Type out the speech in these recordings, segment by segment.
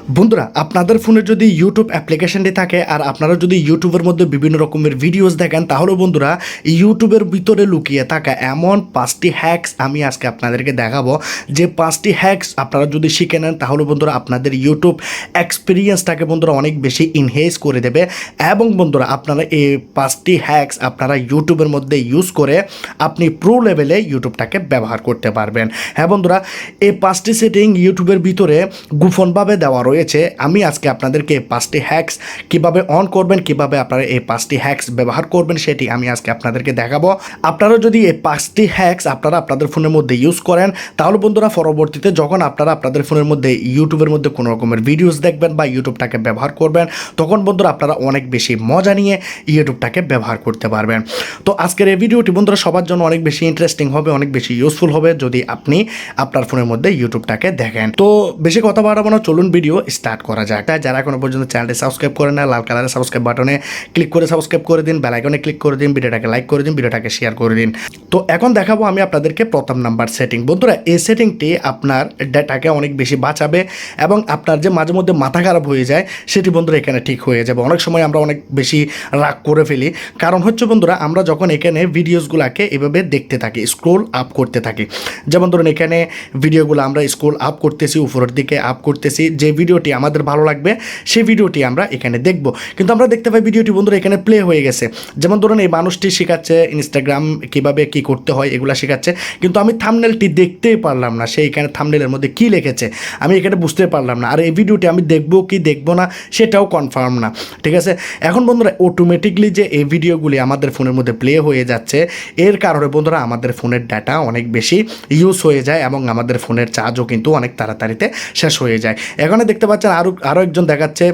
বন্ধুরা আপনাদের ফোনে যদি ইউটিউব অ্যাপ্লিকেশনটি থাকে আর আপনারা যদি ইউটিউবের মধ্যে বিভিন্ন রকমের ভিডিওস দেখেন তাহলে বন্ধুরা ইউটিউবের ভিতরে লুকিয়ে থাকা এমন 5টি হ্যাকস আমি আজকে আপনাদেরকে দেখাবো। যে 5টি হ্যাকস আপনারা যদি শিখে নেন তাহলে বন্ধুরা আপনাদের ইউটিউব এক্সপিরিয়েন্সটাকে বন্ধুরা অনেক বেশি ইনহেন্স করে দেবে। এবং বন্ধুরা আপনারা এই 5টি হ্যাকস আপনারা ইউটিউবের মধ্যে ইউজ করে আপনি প্রো লেভেলে ইউটিউবটাকে ব্যবহার করতে পারবেন। হ্যাঁ বন্ধুরা, এই 5টি সেটিং ইউটিউবের ভিতরে গোপনভাবে দেওয়া রয়েছে। আমি আজকে আপনাদেরকে 5টি হ্যাকস কিভাবে অন করবেন, কিভাবে আপনারা এই 5টি হ্যাকস ব্যবহার করবেন সেটি আমি আজকে আপনাদেরকে দেখাবো। আপনারা যদি এই 5টি হ্যাকস আপনারা আপনাদের ফোনের মধ্যে ইউজ করেন তাহলে বন্ধুরা পরবর্তীতে যখন আপনারা আপনাদের ফোনের মধ্যে ইউটিউবের মধ্যে কোনো রকমের ভিডিওস দেখবেন বা ইউটিউবটাকে ব্যবহার করবেন তখন বন্ধুরা আপনারা অনেক বেশি মজা নিয়ে ইউটিউবটাকে ব্যবহার করতে পারবেন। তো আজকের এই ভিডিওটি বন্ধুরা সবার জন্য অনেক বেশি ইন্টারেস্টিং হবে, অনেক বেশি ইউজফুল হবে যদি আপনি আপনার ফোনের মধ্যে ইউটিউবটাকে দেখেন। তো বেশি কথা বাড়াবো না, চলুন ভিডিও স্টার্ট করা যাক। যারা এখনো পর্যন্ত চ্যানেলটি সাবস্ক্রাইব করেন না, লাল কালারের সাবস্ক্রাইব বাটনে ক্লিক করে সাবস্ক্রাইব করে দিন, বেল আইকনে ক্লিক করে দিন, ভিডিওটাকে লাইক করে দিন, ভিডিওটাকে শেয়ার করে দিন। তো এখন দেখাবো আমি আপনাদেরকে প্রথম নাম্বার সেটিং। বন্ধুরা এই সেটিংটি আপনার ডেটাকে অনেক বেশি বাঁচাবে এবং আপনার যে মাঝে মধ্যে মাথা খারাপ হয়ে যায় সেটি বন্ধুরা এখানে ঠিক হয়ে যাবে। অনেক সময় আমরা অনেক বেশি রাগ করে ফেলি, কারণ হচ্ছে বন্ধুরা আমরা যখন এখানে ভিডিওসগুলোকে এভাবে দেখতে থাকি, স্ক্রোল আপ করতে থাকি, যেমন ধরুন এখানে ভিডিওগুলো আমরা স্ক্রোল আপ করতেছি, উপরের দিকে আপ করতেছি, যে ভিডিওটি আমাদের ভালো লাগবে সেই ভিডিওটি আমরা এখানে দেখব। কিন্তু আমরা দেখতে পাই ভিডিওটি বন্ধুরা এখানে প্লে হয়ে গেছে। যেমন ধরুন এই মানুষটি শেখাচ্ছে ইনস্টাগ্রাম কীভাবে কী করতে হয় এগুলো শেখাচ্ছে, কিন্তু আমি থাম্বনেলটি দেখতেই পারলাম না, সে এখানে থাম্বনেলের মধ্যে কী লিখেছে আমি এখানে বুঝতে পারলাম না, আর এই ভিডিওটি আমি দেখবো কি দেখবো না সেটাও কনফার্ম না। ঠিক আছে, এখন বন্ধুরা অটোমেটিকলি যে এই ভিডিওগুলি আমাদের ফোনের মধ্যে প্লে হয়ে যাচ্ছে এর কারণে বন্ধুরা আমাদের ফোনের ডাটা অনেক বেশি ইউজ হয়ে যায় এবং আমাদের ফোনের চার্জও কিন্তু অনেক তাড়াতাড়িতে শেষ হয়ে যায়। এখানে দেখতে পাচ্ছেন আরও একজন দেখাচ্ছে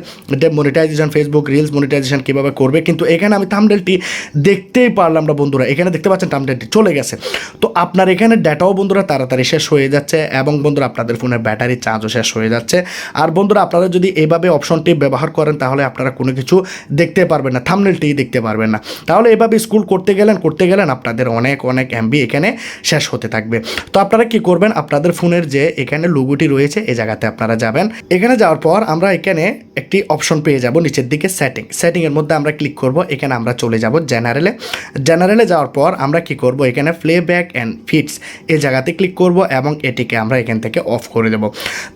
মনিটাইজেশন, ফেসবুক রিলস মনিটাইজেশন কীভাবে করবে, কিন্তু এখানে আমি থাম্বনেলটি দেখতেই পারলাম না বন্ধুরা, এখানে দেখতে পাচ্ছেন থাম্বনেলটি চলে গেছে। তো আপনার এখানে ডাটাও বন্ধুরা তাড়াতাড়ি শেষ হয়ে যাচ্ছে এবং বন্ধুরা আপনাদের ফোনের ব্যাটারি চার্জও শেষ হয়ে যাচ্ছে। আর বন্ধুরা আপনারা যদি এইভাবে অপশনটি ব্যবহার করেন তাহলে আপনারা কোনো কিছু দেখতে পারবেন না, থাম্বনেলটিই দেখতে পারবেন না। তাহলে এভাবে স্ক্রল করতে গেলেন আপনাদের অনেক এমবি এখানে শেষ হতে থাকবে। তো আপনারা কি করবেন, আপনাদের ফোনের যে এখানে লোগোটি রয়েছে এই জায়গাতে আপনারা যাবেন। এখানে যাওয়ার পর আমরা এখানে একটি অপশন পেয়ে যাব নিচের দিকে সেটিংয়ের মধ্যে আমরা ক্লিক করব। এখানে আমরা চলে যাব জেনারেলে যাওয়ার পর আমরা কি করব, এখানে প্লেব্যাক অ্যান্ড ফিটস এই জায়গাতে ক্লিক করব এবং এটিকে আমরা এখান থেকে অফ করে দেব।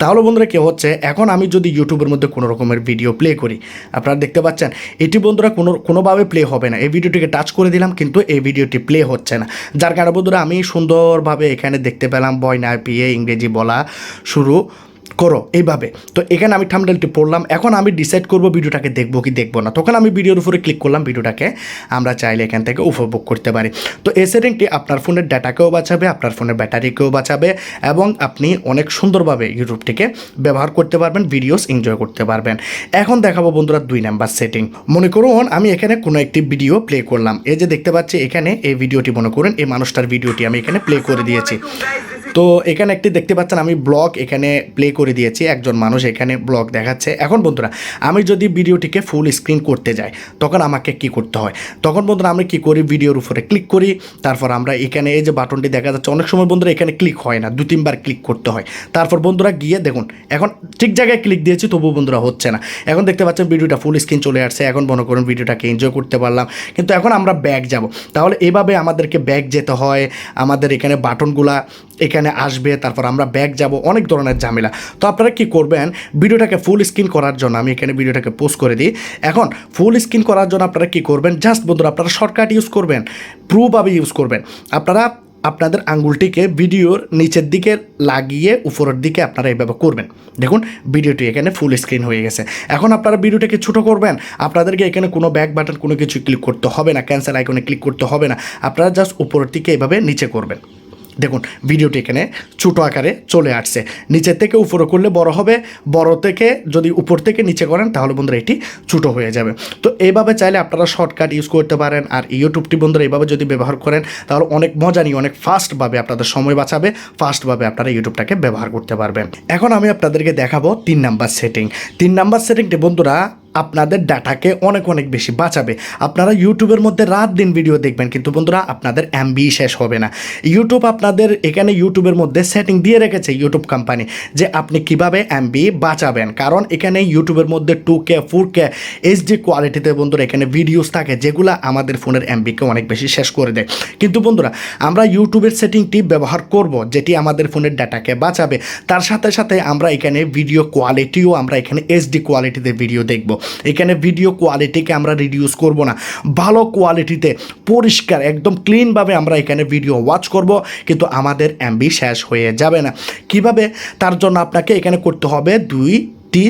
তাহলে বন্ধুরা কি হচ্ছে, এখন আমি যদি ইউটিউবের মধ্যে কোনো রকমের ভিডিও প্লে করি আপনারা দেখতে পাচ্ছেন এটি বন্ধুরা কোনোভাবে প্লে হবে না। এই ভিডিওটিকে টাচ করে দিলাম কিন্তু এই ভিডিওটি প্লে হচ্ছে না, যার কারণে বন্ধুরা আমি সুন্দরভাবে এখানে দেখতে পেলাম বয় না পেয়ে ইংরেজি বলা শুরু করো এইভাবে। তো এখানে আমি থাম্বনেলটি পড়লাম, এখন আমি ডিসাইড করব ভিডিওটাকে দেখবো কি দেখবো না। তখন আমি ভিডিওর উপরে ক্লিক করলাম, ভিডিওটাকে আমরা চাইলে এখান থেকে উপভোগ করতে পারি। তো এই সেটিংটি আপনার ফোনের ডাটাকেও বাঁচাবে, আপনার ফোনের ব্যাটারিকেও বাঁচাবে এবং আপনি অনেক সুন্দরভাবে ইউটিউবটিকে ব্যবহার করতে পারবেন, ভিডিওস এনজয় করতে পারবেন। এখন দেখাবো বন্ধুরা 2 নাম্বার সেটিং। মনে করুন আমি এখানে কোনো একটি ভিডিও প্লে করলাম, এই যে দেখতে পাচ্ছি এখানে এই ভিডিওটি, মনে করুন এই মানুষটার ভিডিওটি আমি এখানে প্লে করে দিয়েছি। তো এখানে একটি দেখতে পাচ্ছেন আমি ব্লগ এখানে প্লে করে দিয়েছি, একজন মানুষ এখানে ব্লগ দেখাচ্ছে। এখন বন্ধুরা আমি যদি ভিডিওটিকে ফুল স্ক্রিন করতে যাই তখন আমাকে কি করতে হয়, তখন বন্ধুরা আমরা কি করি, ভিডিওর উপরে ক্লিক করি, তারপর আমরা এখানে এই যে বাটনটি দেখা যাচ্ছে অনেক সময় বন্ধুরা এখানে ক্লিক হয় না, 2-3 বার ক্লিক করতে হয়। তারপর বন্ধুরা গিয়ে দেখুন এখন ঠিক জায়গায় ক্লিক দিয়েছি তবুও বন্ধুরা হচ্ছে না। এখন দেখতে পাচ্ছেন ভিডিওটা ফুল স্ক্রিন চলে আসছে, এখন মনে করুন ভিডিওটাকে এনজয় করতে পারলাম, কিন্তু এখন আমরা ব্যাক যাব। তাহলে এভাবে আমাদেরকে ব্যাক যেতে হয়, আমাদের এখানে বাটনগুলা এখানে আসবে, তারপর আমরা ব্যাক যাব, অনেক ধরনের ঝামেলা। তো আপনারা কি করবেন, ভিডিওটাকে ফুল স্ক্রিন করার জন্য আমি এখানে ভিডিওটাকে পোস্ট করে দিই। এখন ফুল স্ক্রিন করার জন্য আপনারা কি করবেন, জাস্ট বন্ধুরা আপনারা শর্টকাট ইউজ করবেন, প্রুভাবে ইউজ করবেন। আপনারা আপনাদের আঙ্গুলটিকে ভিডিওর নিচের দিকে লাগিয়ে উপরের দিকে আপনারা এইভাবে করবেন। দেখুন ভিডিওটি এখানে ফুল স্ক্রিন হয়ে গেছে। এখন আপনারা ভিডিওটাকে ছোটো করবেন, আপনাদেরকে এখানে কোনো ব্যাক বাটন কোনো কিছু ক্লিক করতে হবে না, ক্যান্সেল আইকনে ক্লিক করতে হবে না, আপনারা জাস্ট উপরের দিকে এইভাবে নিচে করবেন। দেখুন ভিডিওটি এখানে ছোটো আকারে চলে আসছে, নিচের থেকে উপরে করলে বড় হবে, বড় থেকে যদি উপর থেকে নিচে করেন তাহলে বন্ধুরা এটি ছোটো হয়ে যাবে। তো এইভাবে চাইলে আপনারা শর্টকাট ইউজ করতে পারেন। আর ইউটিউবটি বন্ধুরা এইভাবে যদি ব্যবহার করেন তাহলে অনেক মজা নিয়ে অনেক ফাস্টভাবে আপনাদের সময় বাঁচাবে, ফাস্টভাবে আপনারা ইউটিউবটাকে ব্যবহার করতে পারবেন। এখন আমি আপনাদেরকে দেখাবো 3 নাম্বার সেটিং। 3 নাম্বার সেটিংটি বন্ধুরা আপনাদের ডাটাকে অনেক অনেক বেশি বাঁচাবে। আপনারা ইউটিউবের মধ্যে রাত দিন ভিডিও দেখবেন, কিন্তু বন্ধুরা আপনাদের এমবি শেষ হবে না। ইউটিউব আপনাদের এখানে ইউটিউবের মধ্যে সেটিং দিয়ে রেখেছে ইউটিউব কোম্পানি, যে আপনি কিভাবে এমবি বাঁচাবেন। কারণ এখানে ইউটিউবের মধ্যে 2K 4K এইচডি কোয়ালিটিতে বন্ধুরা এখানে ভিডিওস থাকে, যেগুলো আমাদের ফোনের এমবিকে অনেক বেশি শেষ করে দেয়। কিন্তু বন্ধুরা আমরা ইউটিউবের সেটিংটি ব্যবহার করব যেটি আমাদের ফোনের ডাটাকে বাঁচাবে। তার সাথে সাথে আমরা এখানে ভিডিও কোয়ালিটিও আমরা এখানে এইচডি কোয়ালিটিতে ভিডিও দেখব। এখানে ভিডিও কোয়ালিটিকে আমরা রিডিউস করব না, ভালো কোয়ালিটিতে পরিষ্কার একদম ক্লিনভাবে আমরা এখানে ভিডিও ওয়াচ করব, কিন্তু আমাদের এমবি শেষ হয়ে যাবে না। কিভাবে? তার জন্য আপনাকে এখানে করতে হবে দুইটি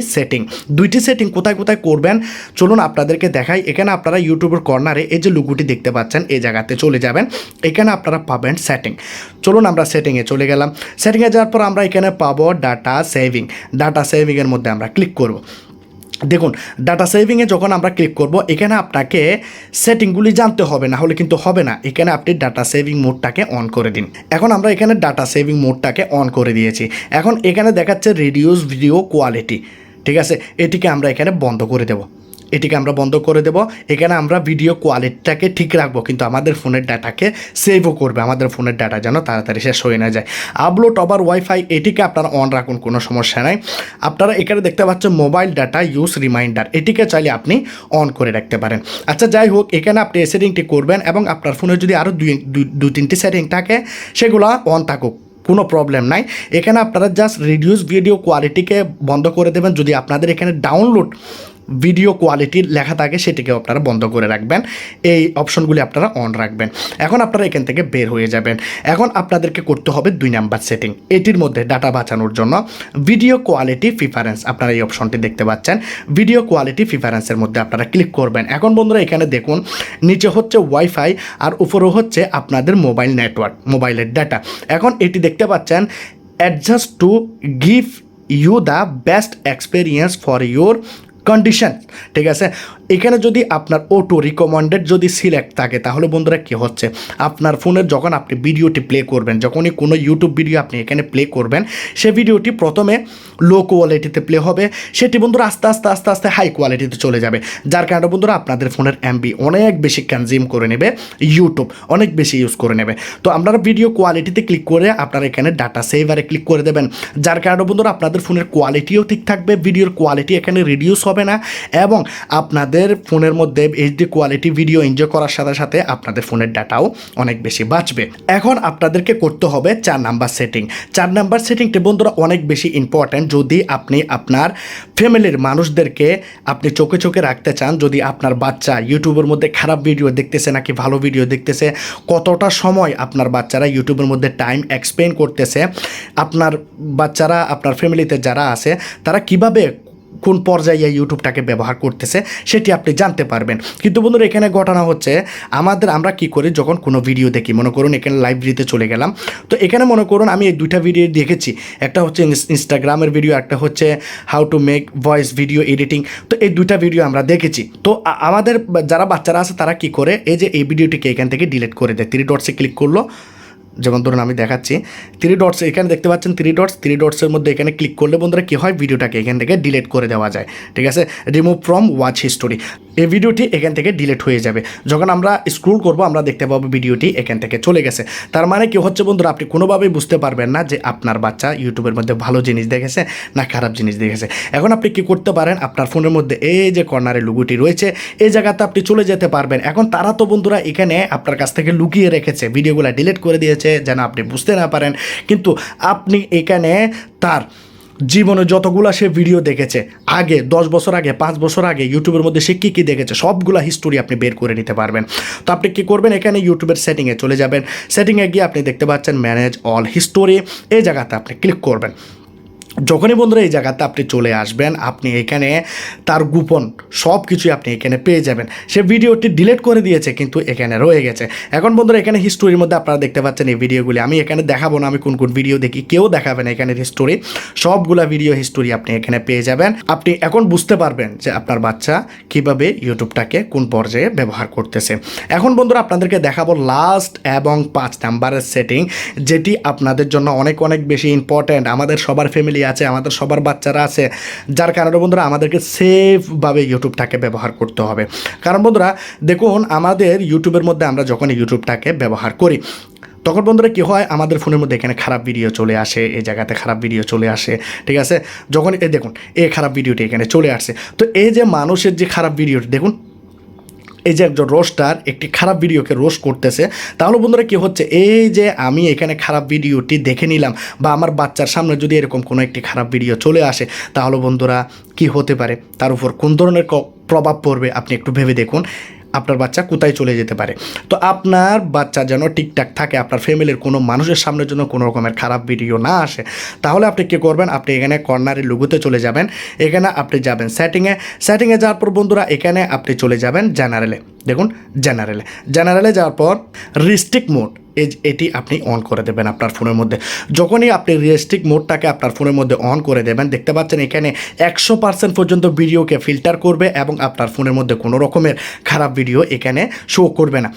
সেটিং কোথায় কোথায় করবেন চলুন আপনাদেরকে দেখাই। এখানে আপনারা ইউটিউবের কর্নারে এই যে লোগোটি দেখতে পাচ্ছেন, এই জায়গাতে চলে যাবেন। এখানে আপনারা পাবেন সেটিং। চলুন আমরা সেটিংয়ে চলে গেলাম। সেটিংয়ে যাওয়ার পর আমরা এখানে পাবো ডাটা সেভিংয়ের মধ্যে আমরা ক্লিক করব। দেখুন, ডাটা সেভিংয়ে যখন আমরা ক্লিক করব, এখানে আপনাকে সেটিংগুলি জানতে হবে, না হলে কিন্তু হবে না। এখানে আপনি ডাটা সেভিং মোডটাকে অন করে দিন। এখন আমরা এখানে ডাটা সেভিং মোডটাকে অন করে দিয়েছি। এখন এখানে দেখাচ্ছে রিডিউস ভিডিও কোয়ালিটি, ঠিক আছে, এটিকে আমরা এখানে বন্ধ করে দেব। এখানে আমরা ভিডিও কোয়ালিটিটাকে ঠিক রাখবো, কিন্তু আমাদের ফোনের ডাটাকে সেভও করবে। আমাদের ফোনের ডাটা যেন তাড়াতাড়ি শেষ হয়ে না যায়। আপলোড ওভার ওয়াইফাই এটিকে আপনারা অন রাখুন, কোনো সমস্যা নাই। আপনারা এখানে দেখতে পাচ্ছেন মোবাইল ডাটা ইউজ রিমাইন্ডার, এটিকে চাইলে আপনি অন করে রাখতে পারেন। আচ্ছা, যাই হোক, এখানে আপনি এই সেটিংটি করবেন এবং আপনার ফোনে যদি আরও দুই তিনটি সেটিং থাকে সেগুলো অন থাকুক, কোনো প্রবলেম নাই। এখানে আপনারা জাস্ট রিডিউস ভিডিও কোয়ালিটিকে বন্ধ করে দেবেন। যদি আপনাদের এখানে ডাউনলোড ভিডিও কোয়ালিটির লেখা থাকে সেটিকেও আপনারা বন্ধ করে রাখবেন। এই অপশনগুলি আপনারা অন রাখবেন। এখন আপনারা এখান থেকে বের হয়ে যাবেন। এখন আপনাদেরকে করতে হবে 2 নাম্বার সেটিং, এটির মধ্যে ডাটা বাঁচানোর জন্য ভিডিও কোয়ালিটি প্রিফারেন্স। আপনারা এই অপশনটি দেখতে পাচ্ছেন, ভিডিও কোয়ালিটি প্রিফারেন্সের মধ্যে আপনারা ক্লিক করবেন। এখন বন্ধুরা এখানে দেখুন, নিচে হচ্ছে ওয়াইফাই আর উপরেও হচ্ছে আপনাদের মোবাইল নেটওয়ার্ক, মোবাইলের ডাটা। এখন এটি দেখতে পাচ্ছেন adjust to give you the best experience for your condition, ঠিক আছে। এখানে যদি আপনার অটো রিকমেন্ডেড যদি সিলেক্ট থাকে, তাহলে বন্ধুরা কী হচ্ছে, আপনার ফোনের যখন আপনি ভিডিওটি প্লে করবেন, যখনই কোনো ইউটিউব ভিডিও আপনি এখানে প্লে করবেন, সে ভিডিওটি প্রথমে লো কোয়ালিটিতে প্লে হবে, সেটি বন্ধুরা আস্তে আস্তে আস্তে আস্তে হাই কোয়ালিটিতে চলে যাবে। যার কারণে বন্ধুরা আপনাদের ফোনের এমবি অনেক বেশি কনজিউম করে নেবে, ইউটিউব অনেক বেশি ইউজ করে নেবে। তো আপনারা ভিডিও কোয়ালিটিতে ক্লিক করে আপনারা এখানে ডাটা সেভারে ক্লিক করে দেবেন। যার কারণে বন্ধুরা আপনাদের ফোনের কোয়ালিটিও ঠিক থাকবে, ভিডিওর কোয়ালিটি এখানে রিডিউস হবে না, এবং আপনাদের ফোনের মধ্যে এইচডি কোয়ালিটি ভিডিও এনজয় করার সাথে সাথে আপনাদের ফোনের ডাটাও অনেক বেশি বাঁচবে। এখন আপনাদেরকে করতে হবে 4 নাম্বার সেটিং। 4 নাম্বার সেটিংটি বন্ধুরা অনেক বেশি ইম্পর্ট্যান্ট। যদি আপনি আপনার ফ্যামিলির মানুষদেরকে আপনি চোখে চোখে রাখতে চান, যদি আপনার বাচ্চা ইউটিউবের মধ্যে খারাপ ভিডিও দেখতেছে নাকি ভালো ভিডিও দেখতেছে, কতটা সময় আপনার বাচ্চারা ইউটিউবের মধ্যে টাইম এক্সপেন্ড করতেছে, আপনার বাচ্চারা আপনার ফ্যামিলিতে যারা আছে তারা কিভাবে কোন পর্যায়ে ইউটিউবটাকে ব্যবহার করতেছে সেটি আপনি জানতে পারবেন। কিন্তু বন্ধুরা এখানে ঘটনা হচ্ছে, আমরা কি করি, যখন কোনো ভিডিও দেখি, মনে করুন এখানে লাইব্রেরিতে চলে গেলাম, তো এখানে মনে করুন আমি এই 2টা ভিডিও দেখেছি, একটা হচ্ছে ইনস্টাগ্রামের ভিডিও, একটা হচ্ছে how to make voice video editing. তো এই 2টা ভিডিও আমরা দেখেছি। তো আমাদের যারা বাচ্চারা আছে তারা কি করে, এই যে এই ভিডিওটিকে এখান থেকে ডিলিট করে দেয়। 3 ডটসে ক্লিক করলো, যেমন ধরুন আমি দেখাচ্ছি 3 ডটস, এখানে দেখতে পাচ্ছেন 3 ডটসের মধ্যে এখানে ক্লিক করলে বন্ধুরা কী হয়, ভিডিওটাকে এখান থেকে ডিলিট করে দেওয়া যায়, ঠিক আছে। রিমুভ ফ্রম ওয়াচ হিস্টোরি, এই ভিডিওটি এখান থেকে ডিলিট হয়ে যাবে। যখন আমরা স্ক্রল করব আমরা দেখতে পাবো ভিডিওটি এখান থেকে চলে গেছে। তার মানে কি হচ্ছে বন্ধুরা, আপনি কোনোভাবেই বুঝতে পারবেন না যে আপনার বাচ্চা ইউটিউবের মধ্যে ভালো জিনিস দেখেছে না খারাপ জিনিস দেখেছে। এখন আপনি কি করতে পারেন, আপনার ফোনের মধ্যে এই যে কর্নারে লোগোটি রয়েছে, এই জায়গাতে আপনি চলে যেতে পারবেন। এখন তারা তো বন্ধুরা এখানে আপনার কাছ থেকে লুকিয়ে রেখেছে, ভিডিওগুলো ডিলিট করে দিয়েছে যেন আপনি বুঝতে না পারেন, কিন্তু আপনি এখানে তার জীবনে যতগুলো সে ভিডিও দেখেছে আগে, 10 বছর আগে, 5 বছর আগে ইউটিউবের মধ্যে সে কী দেখেছে সবগুলা হিস্টোরি আপনি বের করে নিতে পারবেন। তো আপনি কী করবেন, এখানে ইউটিউবের সেটিংয়ে চলে যাবেন। সেটিংয়ে গিয়ে আপনি দেখতে পাচ্ছেন ম্যানেজ অল হিস্টোরি, এই জায়গাতে আপনি ক্লিক করবেন। যখনই বন্ধুরা এই জায়গাতে আপনি চলে আসবেন, আপনি এখানে তার গোপন সব কিছুই আপনি এখানে পেয়ে যাবেন। সে ভিডিওটি ডিলিট করে দিয়েছে কিন্তু এখানে রয়ে গেছে। এখন বন্ধুরা এখানে হিস্টোরির মধ্যে আপনারা দেখতে পাচ্ছেন এই ভিডিওগুলি, আমি এখানে দেখাবো না আমি কোন কোন ভিডিও দেখি, কেউ দেখাবে না এখানে হিস্টোরি, সবগুলা ভিডিও হিস্টোরি আপনি এখানে পেয়ে যাবেন। আপনি এখন বুঝতে পারবেন যে আপনার বাচ্চা কিভাবে ইউটিউবটাকে কোন পর্যায়ে ব্যবহার করতেছে। এখন বন্ধুরা আপনাদেরকে দেখাবো লাস্ট এবং 5 নাম্বারের সেটিং, যেটি আপনাদের জন্য অনেক অনেক বেশি ইম্পর্ট্যান্ট। আমাদের সবার ফ্যামিলি আছে, আমাদের সবার বাচ্চারা আছে, যার কারণে বন্ধুরা আমাদেরকে সেফভাবে ইউটিউবটাকে ব্যবহার করতে হবে। কারণ বন্ধুরা দেখুন, আমাদের ইউটিউবের মধ্যে আমরা যখন ইউটিউবটাকে ব্যবহার করি তখন বন্ধুরা কী হয়, আমাদের ফোনের মধ্যে এখানে খারাপ ভিডিও চলে আসে, এই জায়গাতে খারাপ ভিডিও চলে আসে, ঠিক আছে। যখন এই দেখুন এই খারাপ ভিডিওটি এখানে চলে আসছে, তো এই যে মানুষের যে খারাপ ভিডিওটি দেখুন, এই যে একজন রোস্টার একটি খারাপ ভিডিওকে রোস্ট করতেছে, তাহলে বন্ধুরা কী হচ্ছে, এই যে আমি এখানে খারাপ ভিডিওটি দেখে নিলাম বা আমার বাচ্চার সামনে যদি এরকম কোনো একটি খারাপ ভিডিও চলে আসে, তাহলে বন্ধুরা কি হতে পারে, তার উপর কোন ধরনের প্রভাব পড়বে আপনি একটু ভেবে দেখুন। আপনার বাচ্চা কোথায় চলে যেতে পারে। তো আপনার বাচ্চা যেন ঠিকঠাক থাকে, আপনার ফ্যামিলির কোনো মানুষের সামনের জন্য কোনো রকমের খারাপ ভিডিও না আসে, তাহলে আপনি কী করবেন, আপনি এখানে কর্নারের লোগোতে চলে যাবেন, এখানে আপনি যাবেন সেটিংয়ে যাওয়ার পর বন্ধুরা এখানে আপনি চলে যাবেন জেনারেলে। দেখুন জেনারেলে যাওয়ার পর রিস্ট্রিক্ট মোড এটি আপনি অন করে দেবেন আপনার ফোনের মধ্যে। যখনই আপনি রিস্ট্রিক্ট মোডটাকে আপনার ফোনের মধ্যে অন করে দেবেন, দেখতে পাচ্ছেন এখানে 100% পর্যন্ত ভিডিওকে ফিল্টার করবে এবং আপনার ফোনের মধ্যে কোনো রকমের খারাপ ভিডিও এখানে শো করবে না,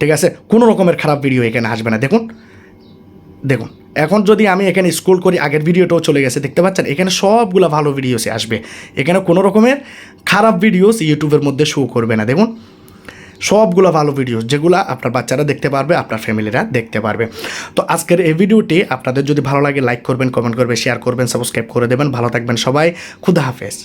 ঠিক আছে। কোনো রকমের খারাপ ভিডিও এখানে আসবে না। দেখুন এখন যদি আমি এখানে স্ক্রল করি, আগের ভিডিওটাও চলে গেছে, দেখতে পাচ্ছেন এখানে সবগুলো ভালো ভিডিওসে আসবে, এখানে কোনো রকমের খারাপ ভিডিওস ইউটিউবের মধ্যে শো করবে না। দেখুন সবগুলো ভালো ভিডিও যেগুলো আপনার বাচ্চারা দেখতে পারবে, আপনার ফ্যামিলিরা দেখতে পারবে। তো আজকের এই ভিডিওটি আপনাদের যদি ভালো লাগে লাইক করবেন, কমেন্ট করবেন, শেয়ার করবেন, সাবস্ক্রাইব করে দেবেন। ভালো থাকবেন সবাই, খুদা হাফেজ।